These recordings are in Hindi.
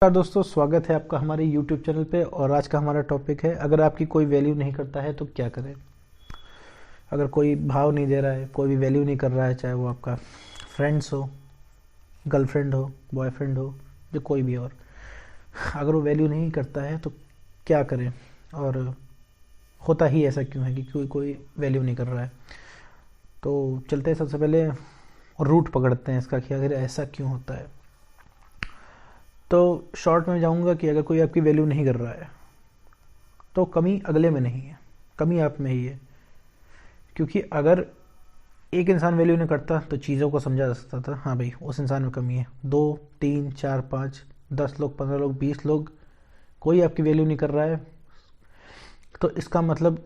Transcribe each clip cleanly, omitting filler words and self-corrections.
नमस्कार दोस्तों, स्वागत है आपका हमारे YouTube चैनल पे। और आज का हमारा टॉपिक है, अगर आपकी कोई वैल्यू नहीं करता है तो क्या करें। अगर कोई भाव नहीं दे रहा है, कोई भी वैल्यू नहीं कर रहा है, चाहे वो आपका फ्रेंड्स हो, गर्लफ्रेंड हो, बॉयफ्रेंड हो, जो कोई भी, और अगर वो वैल्यू नहीं करता है तो क्या करें, और होता ही ऐसा क्यों है कि कोई कोई वैल्यू नहीं कर रहा है। तो चलते हैं, सबसे पहले रूट पकड़ते हैं इसका कि अगर ऐसा क्यों होता है। तो शॉर्ट में जाऊंगा कि अगर कोई आपकी वैल्यू नहीं कर रहा है तो कमी अगले में नहीं है, कमी आप में ही है। क्योंकि अगर एक इंसान वैल्यू नहीं करता तो चीज़ों को समझा जा सकता था, हाँ भाई उस इंसान में कमी है। 2 3 4 5 10 लोग, 15 लोग, 20 लोग, कोई आपकी वैल्यू नहीं कर रहा है तो इसका मतलब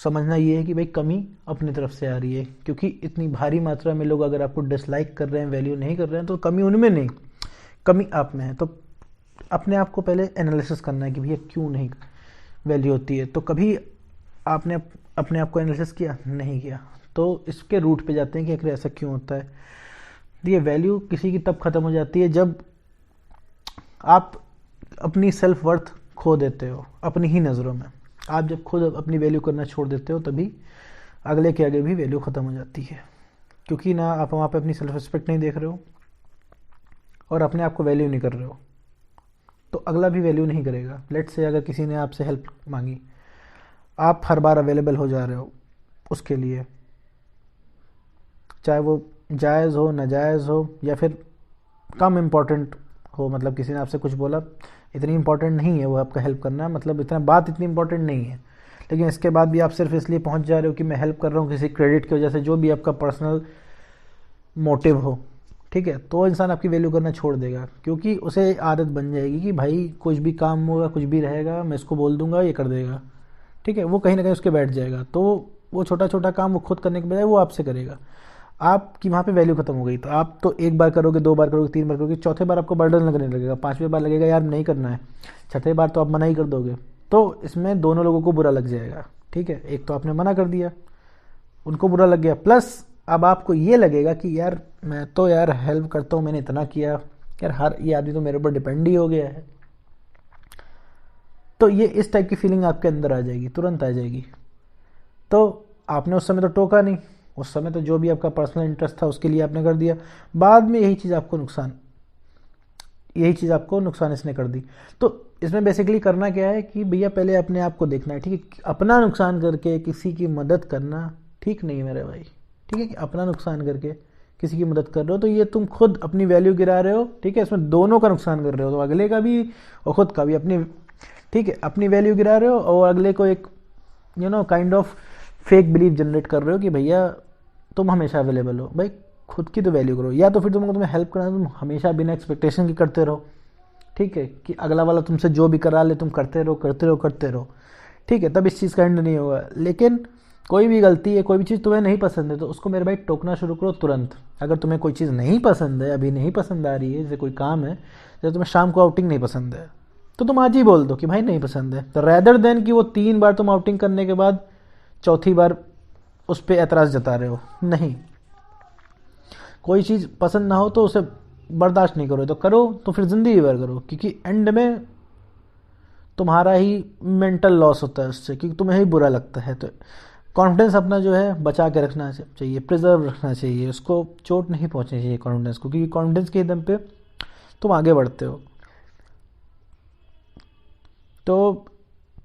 समझना ये है कि भाई कमी अपनी तरफ से आ रही है। क्योंकि इतनी भारी मात्रा में लोग अगर आपको डिसलाइक कर रहे हैं, वैल्यू नहीं कर रहे हैं, तो कमी उनमें नहीं, कमी आप में है। तो अपने आप को पहले एनालिसिस करना है कि भैया क्यों नहीं वैल्यू होती है। तो कभी आपने अपने आप को एनालिसिस किया? नहीं किया। तो इसके रूट पे जाते हैं कि आखिर ऐसा क्यों होता है। ये वैल्यू किसी की तब खत्म हो जाती है जब आप अपनी सेल्फ वर्थ खो देते हो अपनी ही नज़रों में। आप जब खुद अपनी वैल्यू करना छोड़ देते हो तभी अगले के आगे भी वैल्यू ख़त्म हो जाती है। क्योंकि ना आप वहाँ पे अपनी सेल्फ रिस्पेक्ट नहीं देख रहे हो और अपने आप को वैल्यू नहीं कर रहे हो, तो अगला भी वैल्यू नहीं करेगा। लेट से अगर किसी ने आपसे हेल्प मांगी, आप हर बार अवेलेबल हो जा रहे हो उसके लिए, चाहे वो जायज़ हो, नाजायज़ हो, या फिर कम इम्पोर्टेंट हो। मतलब किसी ने आपसे कुछ बोला, इतनी इम्पोर्टेंट नहीं है वो आपका हेल्प करना, मतलब इतना बात इतनी इम्पोर्टेंट नहीं है, लेकिन इसके बाद भी आप सिर्फ इसलिए पहुंच जा रहे हो कि मैं हेल्प कर रहा हूँ किसी क्रेडिट की वजह से, जो भी आपका पर्सनल मोटिव हो, ठीक है, तो इंसान आपकी वैल्यू करना छोड़ देगा। क्योंकि उसे आदत बन जाएगी कि भाई कुछ भी काम होगा, कुछ भी रहेगा, मैं इसको बोल दूंगा, ये कर देगा, ठीक है, वो कहीं ना कहीं उसके बैठ जाएगा। तो वो छोटा छोटा काम वो खुद करने के बजाय वो आपसे करेगा। आपकी वहाँ पे वैल्यू खत्म हो गई। तो आप तो एक बार करोगे, 2 बार करोगे, 3 बार करोगे, चौथे बार आपको बर्डन लगने लगेगा, 5वें बार लगेगा यार नहीं करना है, छठे बार तो आप मना ही कर दोगे। तो इसमें दोनों लोगों को बुरा लग जाएगा, ठीक है। एक तो आपने मना कर दिया, उनको बुरा लग गया, प्लस अब आपको ये लगेगा कि यार मैं तो यार हेल्प करता हूँ, मैंने इतना किया, यार हर ये आदमी तो मेरे ऊपर डिपेंड ही हो गया है। तो ये इस टाइप की फीलिंग आपके अंदर आ जाएगी, तुरंत आ जाएगी। तो आपने उस समय तो टोका नहीं, उस समय तो जो भी आपका पर्सनल इंटरेस्ट था उसके लिए आपने कर दिया, बाद में यही चीज़ आपको नुकसान इसने कर दी। तो इसमें बेसिकली करना क्या है कि भैया पहले अपने आप को देखना है, ठीक है। अपना नुकसान करके किसी की मदद करना ठीक नहीं है मेरे भाई, ठीक है। कि अपना नुकसान करके किसी की मदद कर रहे हो तो ये तुम खुद अपनी वैल्यू गिरा रहे हो, ठीक है। इसमें दोनों का नुकसान कर रहे हो, तो अगले का भी और खुद का भी, अपनी, ठीक है, अपनी वैल्यू गिरा रहे हो और अगले को एक kind of fake believe generate कर रहे हो कि भैया तुम हमेशा अवेलेबल हो। भाई खुद की तो वैल्यू करो, या तो फिर तुम्हें हेल्प करना है, तुम हमेशा बिना एक्सपेक्टेशन के करते रहो, ठीक है। कि अगला वाला तुमसे जो भी करा ले तुम करते रहो, करते रहो, करते रहो, ठीक है। तब इस चीज़ का एंड नहीं होगा। लेकिन कोई भी गलती है, कोई भी चीज़ तुम्हें नहीं पसंद है, तो उसको मेरे भाई टोकना शुरू करो तुरंत। अगर तुम्हें कोई चीज़ नहीं पसंद है, अभी नहीं पसंद आ रही है, जैसे कोई काम है, जैसे तुम्हें शाम को आउटिंग नहीं पसंद है, तो तुम आज ही बोल दो कि भाई नहीं पसंद है। तो रैदर देन कि वो 3 बार तुम आउटिंग करने के बाद चौथी बार उस पर एतराज़ जता रहे हो। नहीं, कोई चीज़ पसंद ना हो तो उसे बर्दाश्त नहीं करो, तो करो तो फिर ज़िंदगी भर करो। क्योंकि एंड में तुम्हारा ही मेंटल लॉस होता है उससे, क्योंकि तुम्हें ही बुरा लगता है। तो कॉन्फिडेंस अपना जो है बचा के रखना चाहिए, प्रिजर्व रखना चाहिए, उसको चोट नहीं पहुंचनी चाहिए कॉन्फिडेंस को। क्योंकि कॉन्फिडेंस के दम पे तुम आगे बढ़ते हो। तो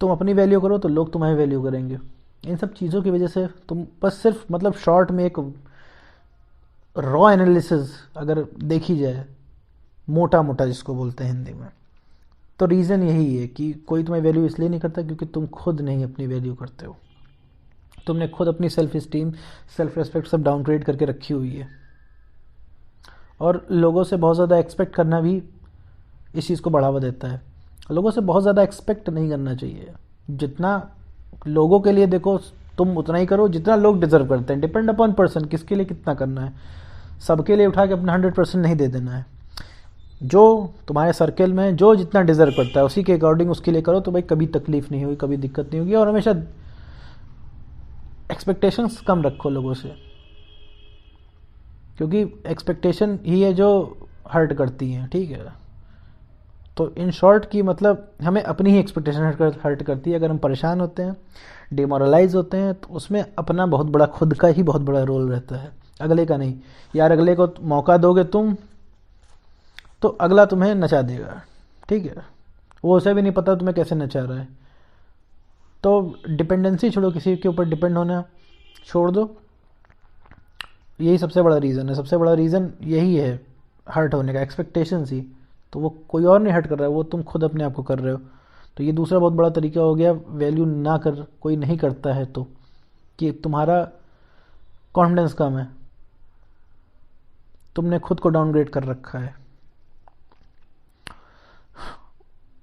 तुम अपनी वैल्यू करो तो लोग तुम्हारी वैल्यू करेंगे। इन सब चीज़ों की वजह से तुम बस सिर्फ, मतलब शॉर्ट में एक रॉ एनालिसिस अगर देखी जाए, मोटा मोटा जिसको बोलते हैं हिंदी में, तो रीज़न यही है कि कोई तुम्हें वैल्यू इसलिए नहीं करता क्योंकि तुम खुद नहीं अपनी वैल्यू करते हो। तुमने खुद अपनी सेल्फ इस्टीम, सेल्फ रिस्पेक्ट सब डाउनग्रेड करके रखी हुई है। और लोगों से बहुत ज़्यादा एक्सपेक्ट करना भी इस चीज़ को बढ़ावा देता है। लोगों से बहुत ज़्यादा एक्सपेक्ट नहीं करना चाहिए। जितना लोगों के लिए देखो तुम उतना ही करो जितना लोग डिजर्व करते हैं। डिपेंड अपॉन पर्सन, किसके लिए कितना करना है। सबके लिए उठा के अपना 100% नहीं दे देना है। जो तुम्हारे सर्कल में जो जितना डिजर्व करता है उसी के अकॉर्डिंग उसके लिए करो, तो भाई कभी तकलीफ नहीं होगी, कभी दिक्कत नहीं होगी। और हमेशा एक्सपेक्टेशंस कम रखो लोगों से, क्योंकि एक्सपेक्टेशन ही है जो हर्ट करती हैं, ठीक है। तो इन शॉर्ट की मतलब हमें अपनी ही एक्सपेक्टेशन हर्ट करती है। अगर हम परेशान होते हैं, डिमोरलाइज होते हैं, तो उसमें अपना बहुत बड़ा, खुद का ही बहुत बड़ा रोल रहता है, अगले का नहीं। यार अगले को मौका दोगे तुम तो अगला तुम्हें नचा देगा, ठीक है, वो उसे भी नहीं पता तुम्हें कैसे नचा रहा है। तो डिपेंडेंसी छोड़ो, किसी के ऊपर डिपेंड होना छोड़ दो। यही सबसे बड़ा रीज़न है, सबसे बड़ा रीज़न यही है हर्ट होने का, एक्सपेक्टेशंस ही। तो वो कोई और नहीं हर्ट कर रहा है, वो तुम खुद अपने आप को कर रहे हो। तो ये दूसरा बहुत बड़ा तरीका हो गया, वैल्यू ना कर कोई नहीं करता है तो, कि तुम्हारा कॉन्फिडेंस कम है, तुमने खुद को डाउनग्रेड कर रखा है।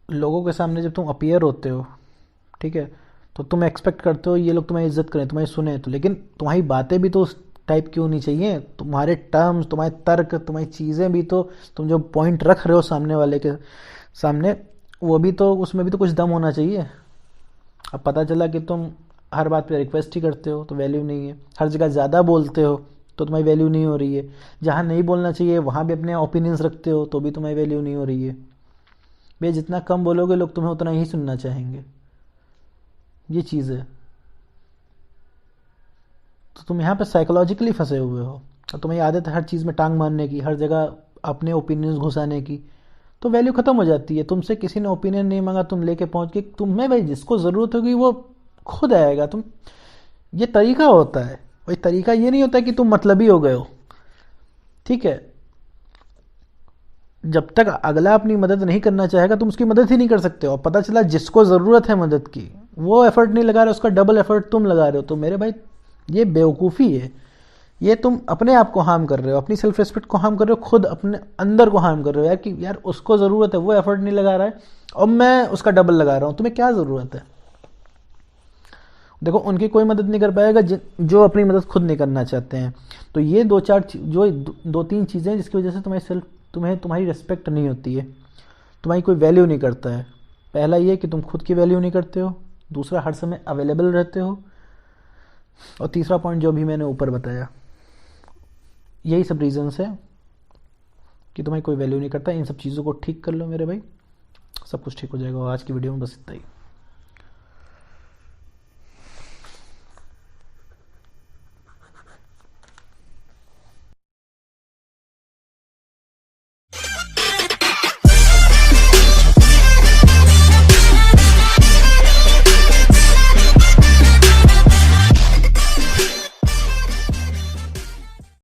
लोगों के सामने जब तुम अपीयर होते हो, ठीक है, तो तुम एक्सपेक्ट करते हो ये लोग तुम्हारी इज्जत करें, तुम्हारी सुने, तो लेकिन तुम्हारी बातें भी तो उस टाइप की होनी चाहिए, तुम्हारे टर्म्स, तुम्हारे तर्क, तुम्हारी चीज़ें भी तो, तुम जो पॉइंट रख रहे हो सामने वाले के सामने, वो भी तो, उसमें भी तो कुछ दम होना चाहिए। अब पता चला कि तुम हर बात पे रिक्वेस्ट ही करते हो तो वैल्यू नहीं है, हर जगह ज़्यादा बोलते हो तो तुम्हारी वैल्यू नहीं हो रही है, जहाँ नहीं बोलना चाहिए वहाँ भी अपने ओपिनियंस रखते हो तो भी तुम्हारी वैल्यू नहीं हो रही है। भैया जितना कम बोलोगे लोग तुम्हें उतना ही सुनना चाहेंगे, ये चीज़ है। तो तुम यहाँ पे साइकोलॉजिकली फंसे हुए हो और तुम्हें आदत है हर चीज़ में टांग मारने की, हर जगह अपने ओपिनियंस घुसाने की, तो वैल्यू ख़त्म हो जाती है। तुमसे किसी ने ओपिनियन नहीं मांगा, तुम लेके पहुंच गए, तुम्हें भाई जिसको ज़रूरत होगी वो खुद आएगा। तुम, ये तरीका होता है, वही तरीका ये नहीं होता कि तुम मतलबी हो गए हो, ठीक है। जब तक अगला अपनी मदद नहीं करना चाहेगा तुम उसकी मदद ही नहीं कर सकते हो। पता चला जिसको ज़रूरत है मदद की वो एफर्ट नहीं लगा रहे, उसका डबल एफर्ट तुम लगा रहे हो, तो मेरे भाई ये बेवकूफ़ी है। ये तुम अपने आप को हार्म कर रहे हो, अपनी सेल्फ रिस्पेक्ट को हार्म कर रहे हो, खुद अपने अंदर को हार्म कर रहे हो यार, कि यार उसको ज़रूरत है, वो एफर्ट नहीं लगा रहा है और मैं उसका डबल लगा रहा हूँ, तुम्हें क्या ज़रूरत है। देखो उनकी कोई मदद नहीं कर पाएगा जो अपनी मदद खुद नहीं करना चाहते हैं। तो ये दो तीन चीज़ें हैं जिसकी वजह से तुम्हारी रिस्पेक्ट नहीं होती है, तुम्हारी कोई वैल्यू नहीं करता है। पहला ये कि तुम खुद की वैल्यू नहीं करते हो, दूसरा हर समय अवेलेबल रहते हो, और तीसरा पॉइंट जो भी मैंने ऊपर बताया, यही सब रीजंस है कि तुम्हारी कोई वैल्यू नहीं करता। इन सब चीज़ों को ठीक कर लो मेरे भाई, सब कुछ ठीक हो जाएगा। और आज की वीडियो में बस इतना ही।